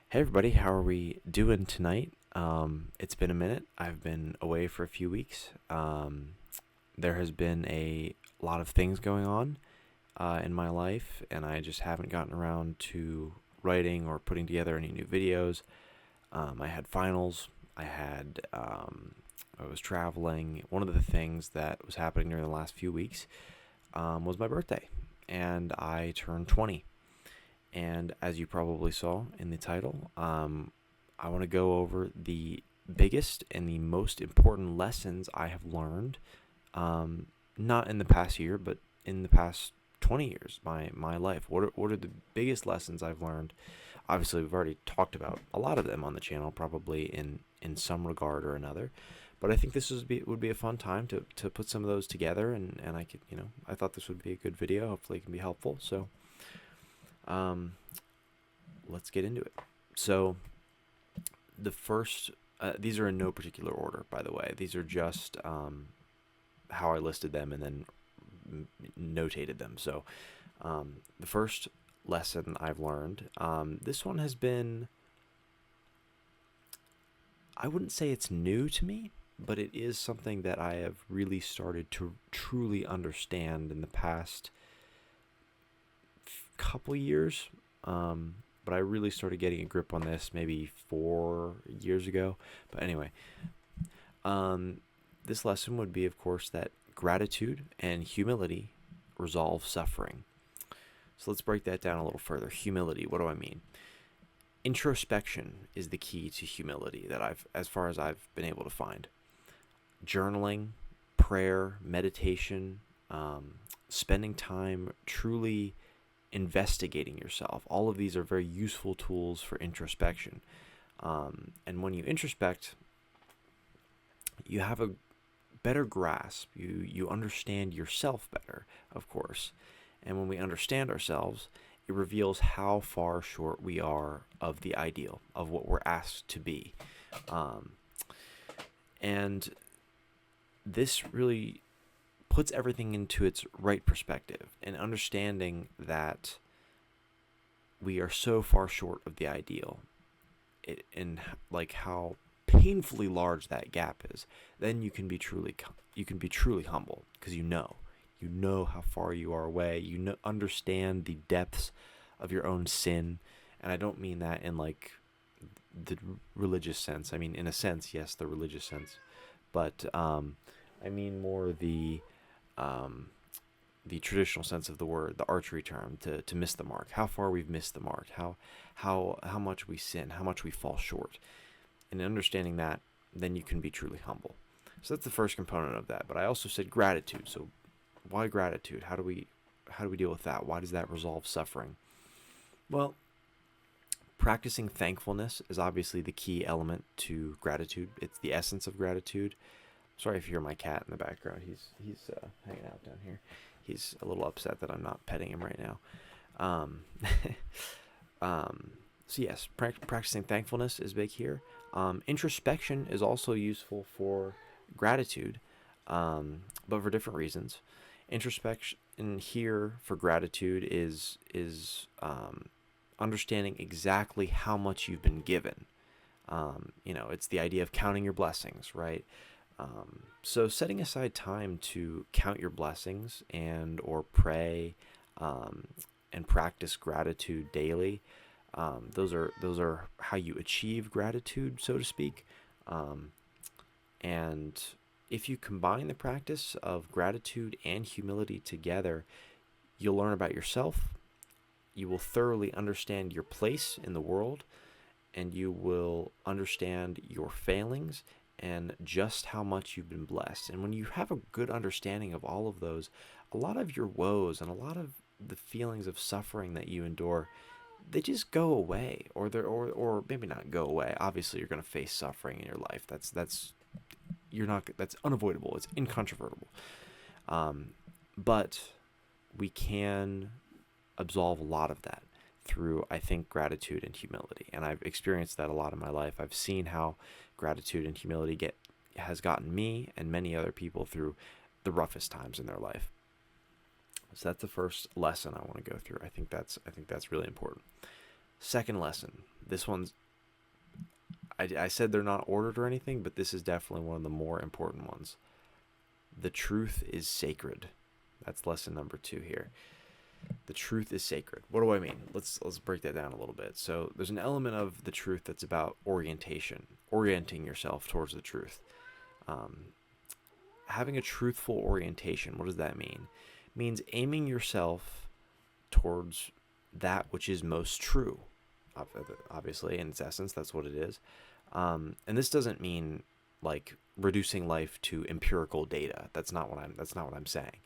Hey everybody, how are we doing tonight? It's been a minute. I've been away for a few weeks. There has been a lot of things going on in my life, and I just haven't gotten around to writing or putting together any new videos. I had finals. I was traveling. One of the things that was happening during the last few weeks was my birthday, and I turned 20. And as you probably saw in the title, I want to go over the biggest and the most important lessons I have learned, not in the past year, but in the past 20 years, my life. What are the biggest lessons I've learned? Obviously, we've already talked about a lot of them on the channel, probably in some regard or another. But I think this would be a fun time to put some of those together, and I thought this would be a good video. Hopefully, it can be helpful. So, um, let's get into it. So, the first, these are in no particular order, by the way. These are just how I listed them and then notated them. So, the first lesson I've learned, this one has been, I wouldn't say it's new to me, but it is something that I have really started to truly understand in the past couple years. But I really started getting a grip on this maybe 4 years ago. But anyway, this lesson would be, of course, that gratitude and humility resolve suffering. So let's break that down a little further. Humility, what do I mean? Introspection is the key to humility as far as I've been able to find. Journaling, prayer, meditation, spending time truly investigating yourself. All of these are very useful tools for introspection. And when you introspect, you have a better grasp. You understand yourself better, of course. And when we understand ourselves, it reveals how far short we are of the ideal, of what we're asked to be. And this really puts everything into its right perspective, and understanding that we are so far short of the ideal, and like how painfully large that gap is. Then you can be truly humble, because you know how far you are away. Understand the depths of your own sin, and I don't mean that in like the religious sense. I mean, in a sense, yes, the religious sense, but I mean more the traditional sense of the word, the archery term, to miss the mark, how far we've missed the mark, how much we sin, how much we fall short. And understanding that, then you can be truly humble. So that's the first component of that. But I also said gratitude. So why gratitude? How do we deal with that? Why does that resolve suffering? Well, practicing thankfulness is obviously the key element to gratitude. It's the essence of gratitude. Sorry if you hear my cat in the background. He's hanging out down here. He's a little upset that I'm not petting him right now. So yes, practicing thankfulness is big here. Introspection is also useful for gratitude, but for different reasons. Introspection here for gratitude is understanding exactly how much you've been given. It's the idea of counting your blessings, right? So setting aside time to count your blessings or pray, and practice gratitude daily. Those are how you achieve gratitude, so to speak. And if you combine the practice of gratitude and humility together, you'll learn about yourself. You will thoroughly understand your place in the world, and you will understand your failings and just how much you've been blessed. And when you have a good understanding of all of those, a lot of your woes and a lot of the feelings of suffering that you endure, they just go away, or maybe not go away. Obviously, you're going to face suffering in your life. That's unavoidable. It's incontrovertible. But we can absolve a lot of that through, I think, gratitude and humility. And I've experienced that a lot in my life. I've seen how gratitude and humility has gotten me and many other people through the roughest times in their life. So that's the first lesson I want to go through. I think that's really important. Second lesson, This one's, I said they're not ordered or anything, but this is definitely one of the more important ones. The truth is sacred. That's lesson number 2 here. The truth is sacred. What do I mean? Let's break that down a little bit. So there's an element of the truth that's about orientation, orienting yourself towards the truth. Having a truthful orientation, what does that mean? It means aiming yourself towards that which is most true. Obviously, in its essence, that's what it is. And this doesn't mean like reducing life to empirical data. That's not what I'm saying.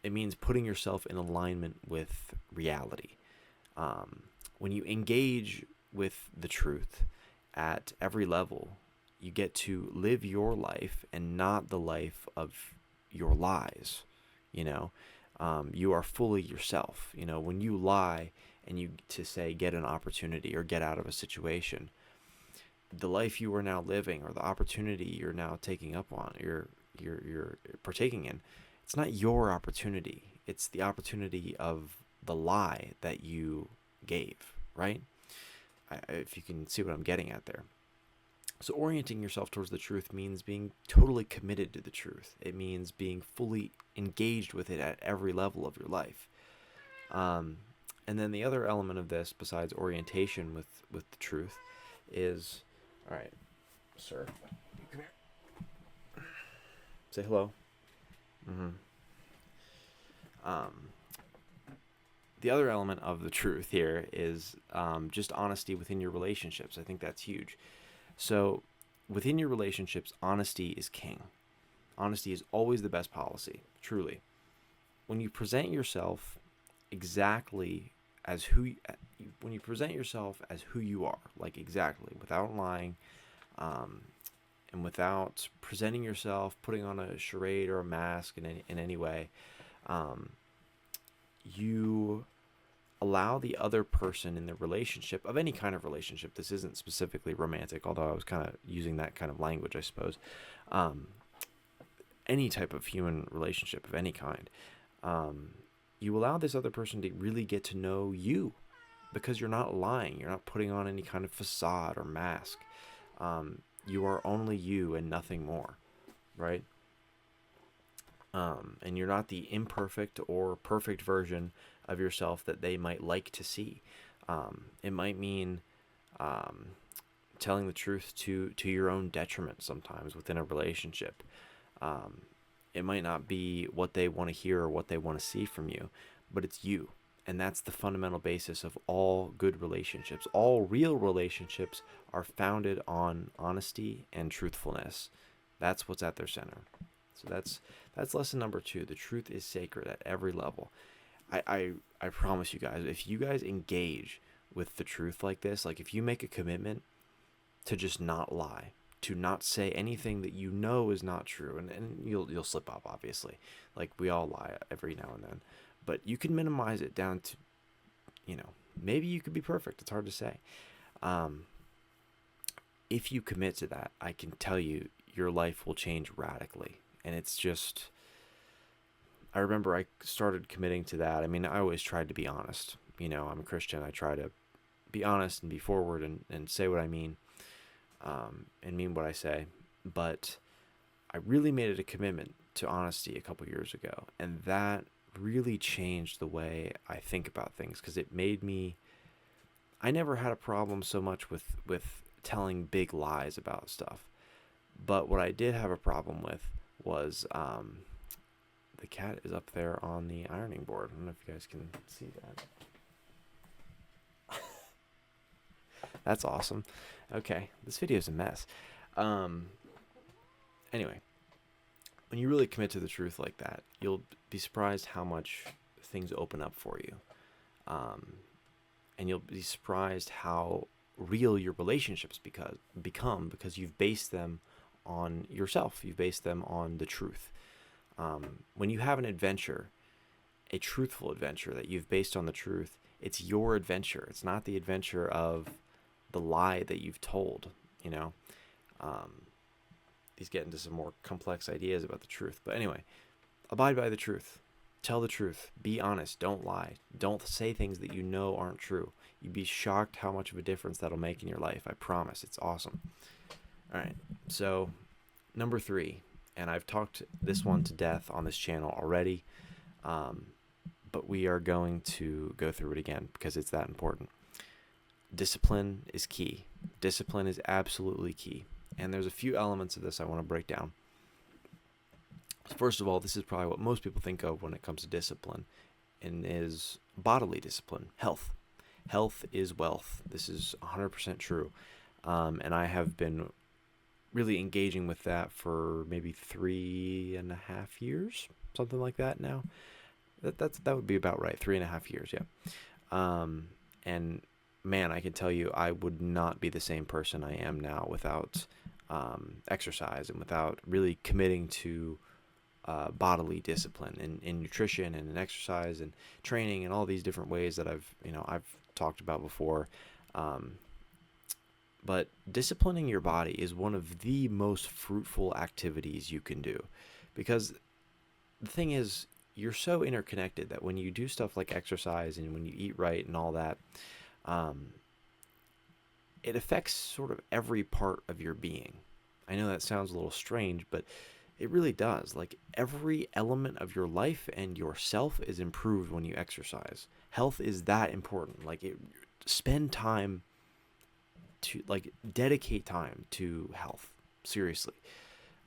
It means putting yourself in alignment with reality. When you engage with the truth at every level, you get to live your life and not the life of your lies. You are fully yourself. When you lie and you get an opportunity or get out of a situation, the life you are now living or the opportunity you're now taking up on, you're partaking in, it's not your opportunity. It's the opportunity of the lie that you gave, right? If you can see what I'm getting at there. So orienting yourself towards the truth means being totally committed to the truth. It means being fully engaged with it at every level of your life. And then the other element of this, besides orientation with the truth, is, all right, sir, come here. Say hello. The other element of the truth here is just honesty within your relationships. I think that's huge. So within your relationships, honesty is king. Honesty is always the best policy, truly. When you present yourself exactly as when you present yourself as who you are, like exactly, without lying, and without presenting yourself, putting on a charade or a mask in any way, you allow the other person in the relationship, of any kind of relationship, this isn't specifically romantic, although I was kind of using that kind of language, I suppose, any type of human relationship of any kind, you allow this other person to really get to know you, because you're not lying, you're not putting on any kind of facade or mask. You are only you and nothing more, right? And you're not the imperfect or perfect version of yourself that they might like to see. It might mean telling the truth to your own detriment sometimes within a relationship. It might not be what they want to hear or what they want to see from you, but it's you. And that's the fundamental basis of all good relationships. All real relationships are founded on honesty and truthfulness. That's what's at their center. So that's lesson number 2. The truth is sacred at every level. I promise you guys, if you guys engage with the truth like this, like if you make a commitment to just not lie, to not say anything that you know is not true, and you'll slip up, obviously, like we all lie every now and then, but you can minimize it down to, maybe you could be perfect. It's hard to say. If you commit to that, I can tell you your life will change radically. And it's just, I remember I started committing to that. I mean, I always tried to be honest. I'm a Christian. I try to be honest and be forward and say what I mean, and mean what I say. But I really made it a commitment to honesty a couple years ago. And that really changed the way I think about things, because it made me, I never had a problem so much with telling big lies about stuff. But what I did have a problem with was the cat is up there on the ironing board. I don't know if you guys can see that. That's awesome. Okay, this video is a mess. Anyway, when you really commit to the truth like that, you'll be surprised how much things open up for you. And you'll be surprised how real your relationships become because you've based them on yourself. You've based them on the truth. When you have an adventure, a truthful adventure that you've based on the truth, it's your adventure. It's not the adventure of the lie that you've told, These get into some more complex ideas about the truth. But anyway, abide by the truth. Tell the truth. Be honest. Don't lie. Don't say things that you know aren't true. You'd be shocked how much of a difference that'll make in your life. I promise. It's awesome. All right. So, number 3, and I've talked this one to death on this channel already, but we are going to go through it again because it's that important. Discipline is key. Discipline is absolutely key. And there's a few elements of this I want to break down. First of all, this is probably what most people think of when it comes to discipline, and is bodily discipline, health. Health is wealth. This is 100% true. And I have been really engaging with that for maybe 3.5 years, something like that now. That would be about right. 3.5 years, yeah. And man, I can tell you, I would not be the same person I am now without exercise and without really committing to bodily discipline in nutrition and in exercise and training and all these different ways that I've talked about before. But disciplining your body is one of the most fruitful activities you can do, because the thing is, you're so interconnected that when you do stuff like exercise and when you eat right and all that, it affects sort of every part of your being. I know that sounds a little strange, but it really does. Like, every element of your life and yourself is improved when you exercise. Health is that important. Like, spend time to, like, dedicate time to health. Seriously.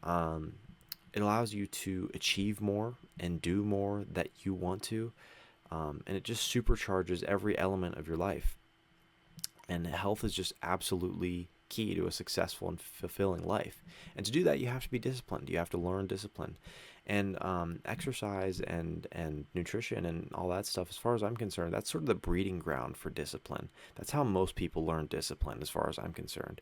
It allows you to achieve more and do more that you want to. And it just supercharges every element of your life. And health is just absolutely key to a successful and fulfilling life. And to do that, you have to be disciplined. You have to learn discipline. And exercise and nutrition and all that stuff, as far as I'm concerned, that's sort of the breeding ground for discipline. That's how most people learn discipline, as far as I'm concerned.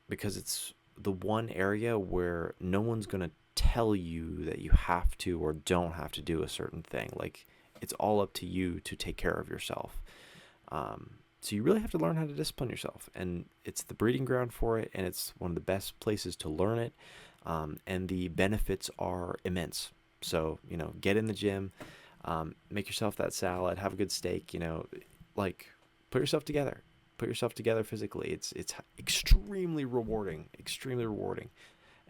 Because it's the one area where no one's going to tell you that you have to or don't have to do a certain thing. Like, it's all up to you to take care of yourself. So you really have to learn how to discipline yourself, and it's the breeding ground for it, and it's one of the best places to learn it. And the benefits are immense. So, get in the gym, make yourself that salad, have a good steak, like, put yourself together physically. It's extremely rewarding,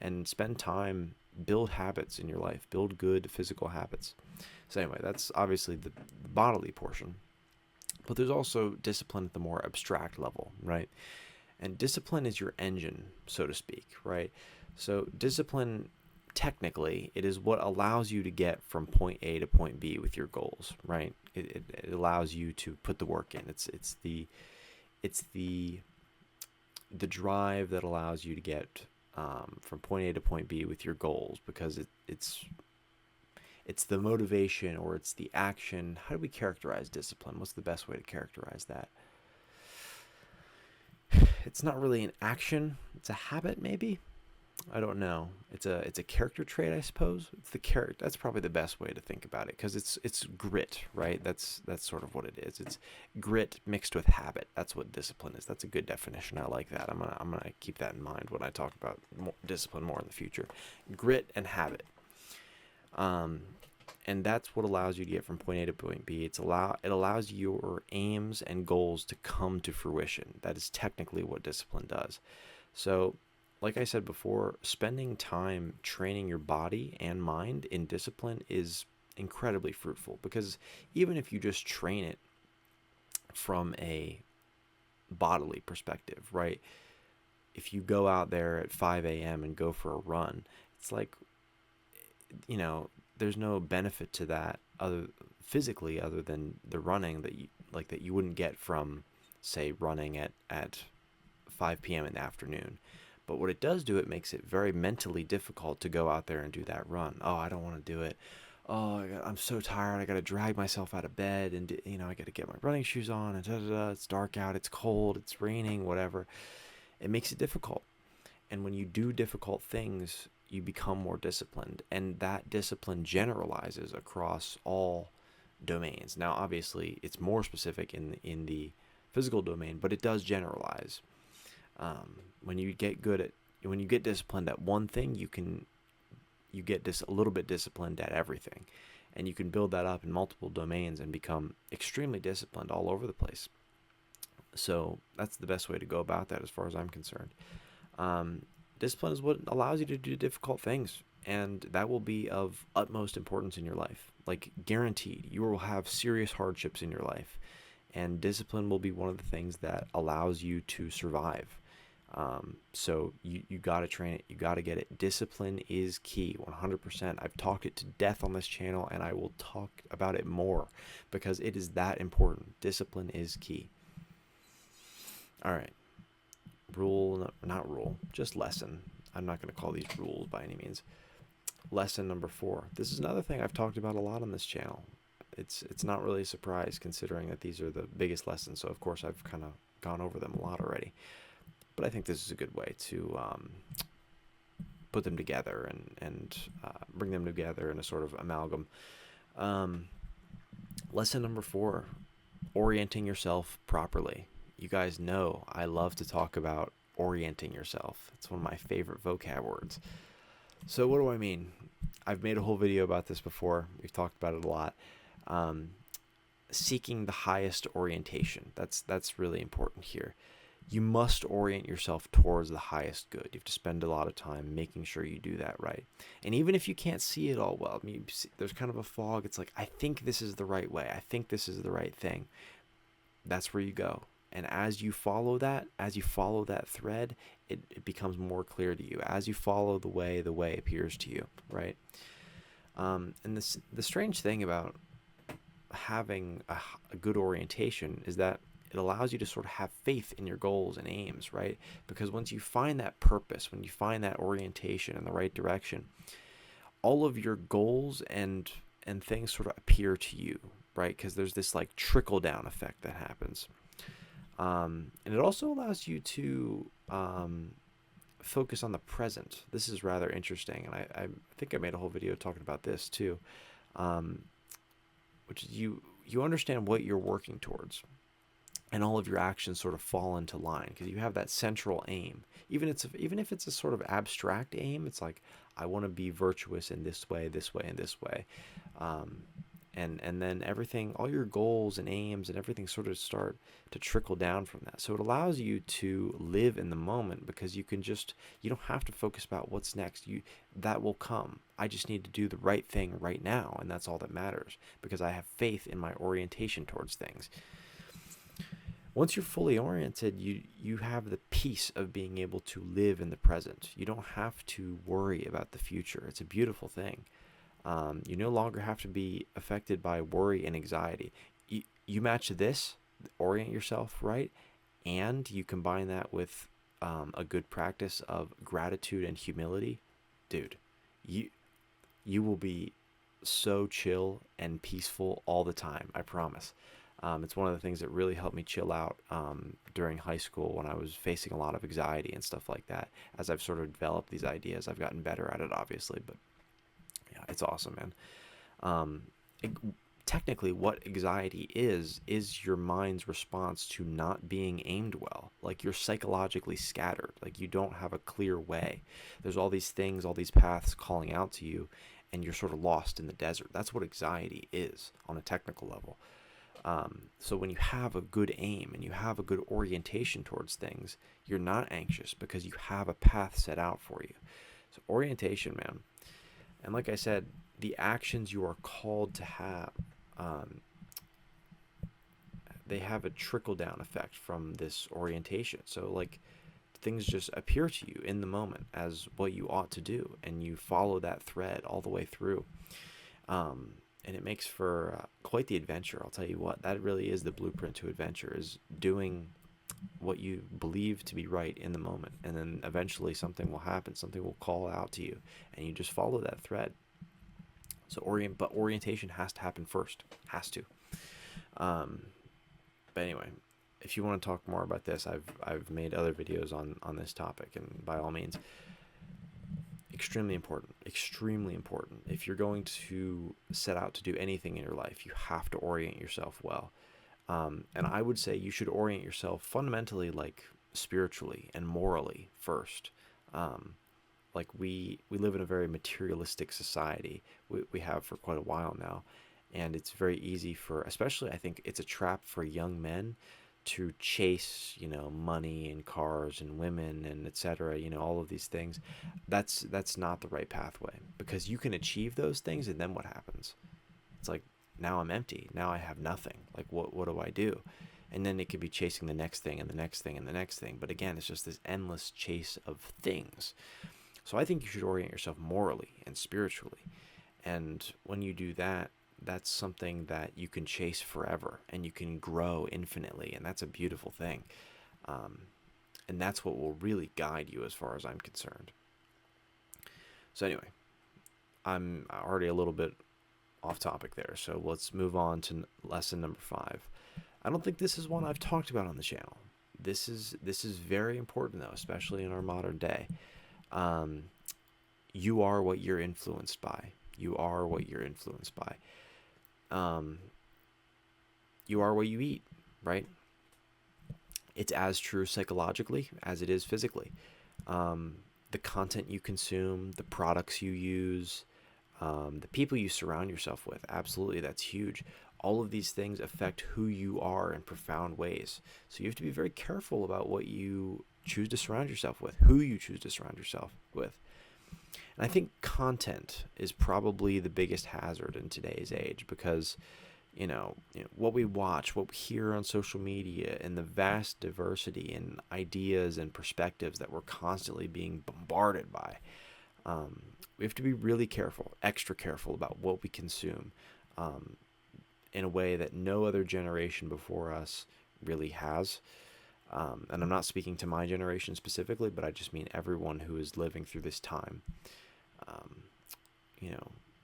and spend time, build habits in your life, build good physical habits. So anyway, that's obviously the bodily portion. But there's also discipline at the more abstract level, right? And discipline is your engine, so to speak, right? So discipline, technically, it is what allows you to get from point A to point B with your goals, right? It allows you to put the work in. It's the drive that allows you to get from point A to point B with your goals, because it's the motivation, or it's the action. How do we characterize discipline? What's the best way to characterize that? It's not really an action. It's a habit, maybe. I don't know. It's a character trait, I suppose. It's the character. That's probably the best way to think about it, because it's grit, right? That's sort of what it is. It's grit mixed with habit. That's what discipline is. That's a good definition. I like that. I'm gonna keep that in mind when I talk about discipline more in the future. Grit and habit. And that's what allows you to get from point A to point B. It allows your aims and goals to come to fruition. That is technically what discipline does. So, like I said before, spending time training your body and mind in discipline is incredibly fruitful, because even if you just train it from a bodily perspective, right? If you go out there at 5 a.m. and go for a run, it's like, there's no benefit to that physically other than the running that you wouldn't get from, say, running at 5 p.m. in the afternoon. But what it does do, it makes it very mentally difficult to go out there and do that run. Oh, I don't want to do it. Oh, I'm so tired. I got to drag myself out of bed, and I got to get my running shoes on, and it's dark out, it's cold, it's raining, whatever. It makes it difficult. And when you do difficult things, you become more disciplined, and that discipline generalizes across all domains. Now, obviously, it's more specific in the physical domain, but it does generalize. When you get disciplined at one thing, you get a little bit disciplined at everything, and you can build that up in multiple domains and become extremely disciplined all over the place. So that's the best way to go about that as far as I'm concerned. Discipline is what allows you to do difficult things, and that will be of utmost importance in your life. Like, guaranteed, you will have serious hardships in your life, and discipline will be one of the things that allows you to survive. So you got to train it. You got to get it. Discipline is key, 100%. I've talked it to death on this channel, and I will talk about it more because it is that important. Discipline is key. All right. Not rule, just lesson. I'm not going to call these rules by any means. Lesson number 4. This is another thing I've talked about a lot on this channel. It's not really a surprise considering that these are the biggest lessons. So of course I've kind of gone over them a lot already. But I think this is a good way to put them together and bring them together in a sort of amalgam. Lesson number 4, orienting yourself properly. You guys know I love to talk about orienting yourself. It's one of my favorite vocab words. So what do I mean? I've made a whole video about this before. We've talked about it a lot. Seeking the highest orientation. That's really important here. You must orient yourself towards the highest good. You have to spend a lot of time making sure you do that right. And even if you can't see it all well, I mean, there's kind of a fog. It's like, I think this is the right way. I think this is the right thing. That's where you go. And as you follow that thread, it becomes more clear to you. As you follow the way appears to you, right? And the strange thing about having a good orientation is that it allows you to sort of have faith in your goals and aims, right? Because once you find that purpose, when you find that orientation in the right direction, all of your goals and things sort of appear to you, right? Because there's this like trickle down effect that happens. And it also allows you to focus on the present. This is rather interesting, and I think I made a whole video talking about this too, which is you understand what you're working towards, and all of your actions sort of fall into line because you have that central aim. Even if it's a sort of abstract aim, it's like, I want to be virtuous in this way, and this way. And then everything, all your goals and aims and everything sort of start to trickle down from that. So it allows you to live in the moment because you don't have to focus about what's next. That will come. I just need to do the right thing right now, and that's all that matters because I have faith in my orientation towards things. Once you're fully oriented, you have the peace of being able to live in the present. You don't have to worry about the future. It's a beautiful thing. You no longer have to be affected by worry and anxiety. You match this, orient yourself right, and you combine that with a good practice of gratitude and humility, dude, you will be so chill and peaceful all the time, I promise. It's one of the things that really helped me chill out during high school when I was facing a lot of anxiety and stuff like that. As I've sort of developed these ideas, I've gotten better at it, obviously, but yeah, it's awesome, man. Technically, what anxiety is your mind's response to not being aimed well. Like, you're psychologically scattered. Like, you don't have a clear way. There's all these things, all these paths calling out to you, and you're sort of lost in the desert. That's what anxiety is on a technical level. So when you have a good aim and you have a good orientation towards things, you're not anxious because you have a path set out for you. So orientation, man. And like I said, the actions you are called to have, they have a trickle-down effect from this orientation. So, like, things just appear to you in the moment as what you ought to do, and you follow that thread all the way through. And it makes for quite the adventure, I'll tell you what. That really is the blueprint to adventure, is doing what you believe to be right in the moment, and then eventually something will happen, something will call out to you, and you just follow that thread. So orientation has to happen first, has to. But anyway, if you want to talk more about this, I've made other videos on this topic, and by all means, extremely important. If you're going to set out to do anything in your life, you have to orient yourself well. And I would say you should orient yourself fundamentally, like spiritually and morally first. like we live in a very materialistic society. We have for quite a while now, and it's very easy for, especially I think it's a trap for young men to chase, money and cars and women and etc. All of these things. That's not the right pathway, because you can achieve those things, and then what happens? It's like, now I'm empty. Now I have nothing. Like, what do I do? And then it could be chasing the next thing and the next thing and the next thing. But again, it's just this endless chase of things. So I think you should orient yourself morally and spiritually. And when you do that, that's something that you can chase forever, and you can grow infinitely. And that's a beautiful thing. Um, and that's what will really guide you, as far as I'm concerned. So anyway, I'm already a little bit off topic there. So let's move on to lesson number 5. I don't think this is one I've talked about on the channel. This is very important, though, especially in our modern day. You are what you're influenced by. You are what you're influenced by. You are what you eat, right? It's as true psychologically as it is physically. The content you consume, the products you use, the people you surround yourself with, absolutely, that's huge. All of these things affect who you are in profound ways. So you have to be very careful about what you choose to surround yourself with, who you choose to surround yourself with. And I think content is probably the biggest hazard in today's age, because what we watch, what we hear on social media, and the vast diversity in ideas and perspectives that we're constantly being bombarded by. We have to be really careful, extra careful about what we consume, in a way that no other generation before us really has. And I'm not speaking to my generation specifically, but I just mean everyone who is living through this time.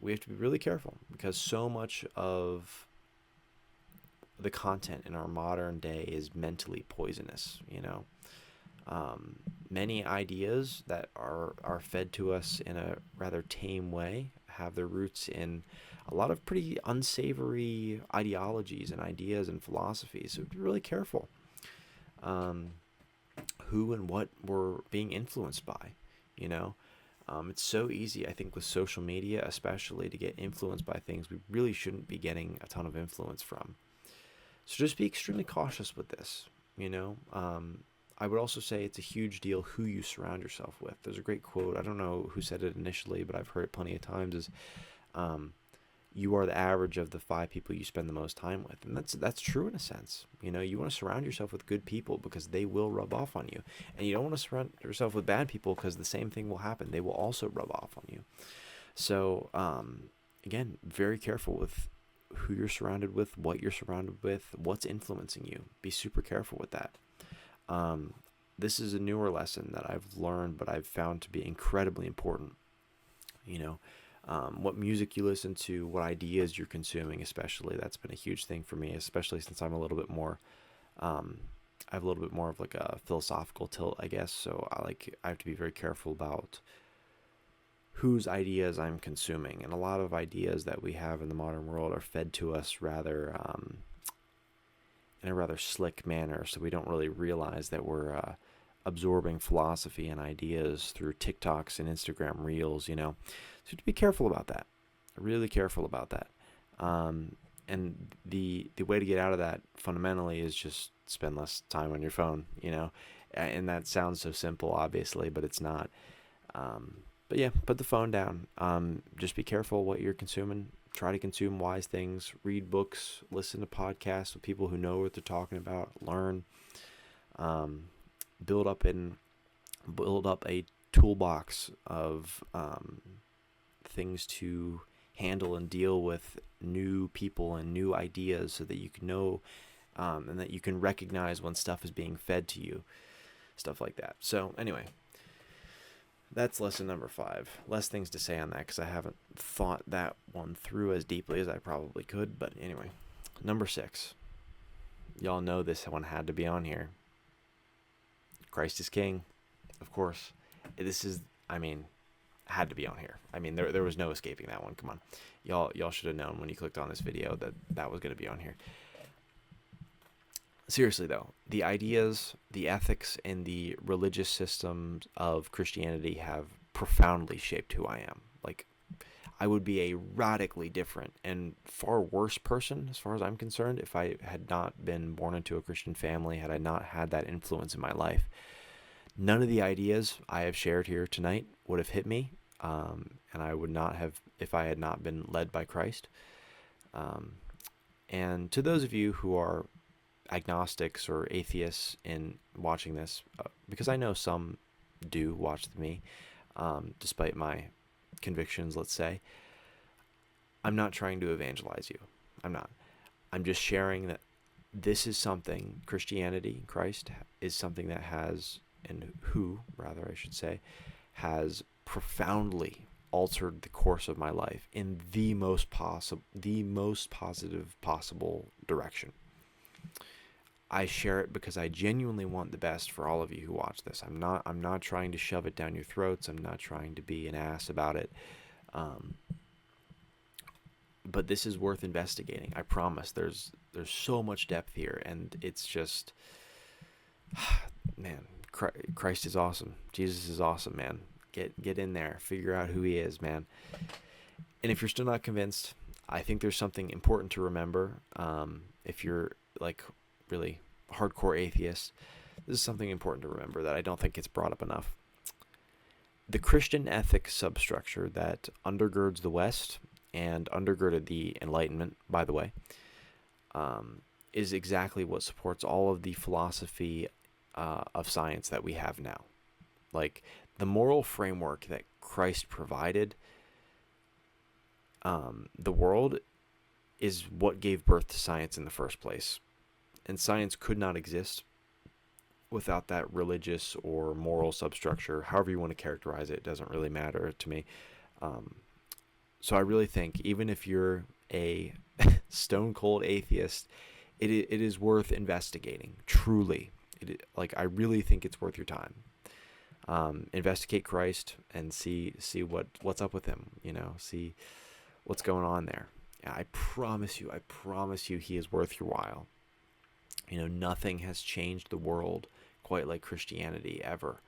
We have to be really careful, because so much of the content in our modern day is mentally poisonous. Many ideas that are fed to us in a rather tame way have their roots in a lot of pretty unsavory ideologies and ideas and philosophies. So be really careful who and what we're being influenced by. It's so easy, I think, with social media especially, to get influenced by things we really shouldn't be getting a ton of influence from. So just be extremely cautious with this. I would also say it's a huge deal who you surround yourself with. There's a great quote, I don't know who said it initially, but I've heard it plenty of times, is you are the average of the 5 people you spend the most time with. And that's true in a sense. You want to surround yourself with good people, because they will rub off on you. And you don't want to surround yourself with bad people, because the same thing will happen. They will also rub off on you. So again, very careful with who you're surrounded with, what you're surrounded with, what's influencing you. Be super careful with that. This is a newer lesson that I've learned, but I've found to be incredibly important. What music you listen to, what ideas you're consuming, especially, that's been a huge thing for me, especially since I'm a little bit more, I have a little bit more of like a philosophical tilt, I guess. So I have to be very careful about whose ideas I'm consuming. And a lot of ideas that we have in the modern world are fed to us rather, in a rather slick manner. So we don't really realize that we're, absorbing philosophy and ideas through TikToks and Instagram Reels, So you have to be careful about that. Really careful about that. And the way to get out of that fundamentally is just spend less time on your phone, And that sounds so simple, obviously, but it's not. But yeah, put the phone down. Just be careful what you're consuming. Try to consume wise things. Read books. Listen to podcasts with people who know what they're talking about. Learn. Build up a toolbox of things to handle and deal with new people and new ideas, so that you can know and that you can recognize when stuff is being fed to you, stuff like that. So anyway, that's lesson number 5. Less things to say on that, because I haven't thought that one through as deeply as I probably could. But anyway, number 6. Y'all know this one had to be on here. Christ is King, of course. This is, had to be on here. There was no escaping that one. Come on. Y'all should have known when you clicked on this video that was going to be on here. Seriously, though, the ideas, the ethics, and the religious systems of Christianity have profoundly shaped who I am. Like, I would be a radically different and far worse person, as far as I'm concerned, if I had not been born into a Christian family, had I not had that influence in my life. None of the ideas I have shared here tonight would have hit me, and I would not have if I had not been led by Christ. Um, and to those of you who are agnostics or atheists in watching this, because I know some do watch me, despite my convictions, let's say, I'm not trying to evangelize you. I'm not. I'm just sharing that this is something, Christianity, Christ, is something that has, and who, rather, I should say, has profoundly altered the course of my life in the most positive possible direction. I share it because I genuinely want the best for all of you who watch this. I'm not trying to shove it down your throats. I'm not trying to be an ass about it. But this is worth investigating. I promise. There's so much depth here, and it's just, man, Christ is awesome. Jesus is awesome, man. Get in there. Figure out who he is, man. And if you're still not convinced, I think there's something important to remember. If you're like really hardcore atheist, this is something important to remember that I don't think gets brought up enough. The Christian ethic substructure that undergirds the West and undergirded the Enlightenment, by the way, is exactly what supports all of the philosophy of science that we have now. Like, the moral framework that Christ provided the world is what gave birth to science in the first place. And science could not exist without that religious or moral substructure. However you want to characterize it, doesn't really matter to me. So I really think, even if you're a stone cold atheist, it is worth investigating. Truly, I really think it's worth your time. Investigate Christ and see what's up with him. See what's going on there. Yeah, I promise you, he is worth your while. Nothing has changed the world quite like Christianity ever.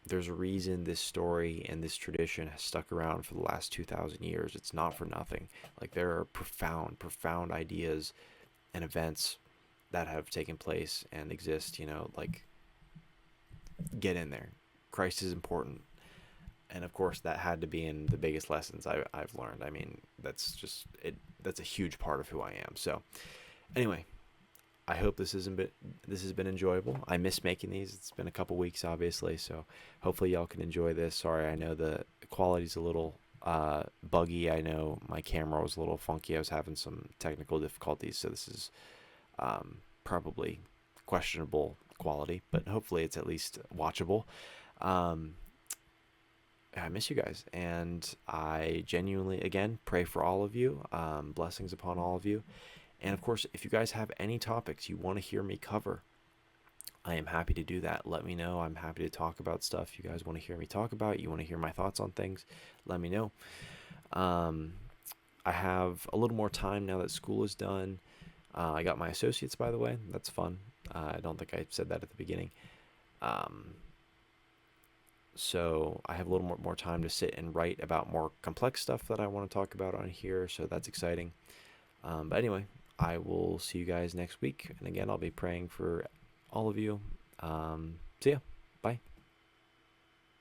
There's a reason this story and this tradition has stuck around for the last 2,000 years. It's not for nothing. Like, there are profound ideas and events that have taken place and exist. Get in there. Christ is important. And of course, that had to be in the biggest lessons I've learned. I mean, that's just it. That's a huge part of who I am. So, anyway, I hope this has been enjoyable. I miss making these. It's been a couple weeks, obviously, so hopefully y'all can enjoy this. Sorry, I know the quality's a little buggy. I know my camera was a little funky. I was having some technical difficulties, so this is probably questionable quality, but hopefully it's at least watchable. I miss you guys, and I genuinely, again, pray for all of you. Blessings upon all of you. And of course, if you guys have any topics you want to hear me cover, I am happy to do that. Let me know. I'm happy to talk about stuff you guys want to hear me talk about. You want to hear my thoughts on things, let me know. I have a little more time now that school is done. I got my associates, by the way. That's fun. I don't think I said that at the beginning. So I have a little more time to sit and write about more complex stuff that I want to talk about on here. So that's exciting. But anyway, I will see you guys next week. And again, I'll be praying for all of you. See ya. Bye.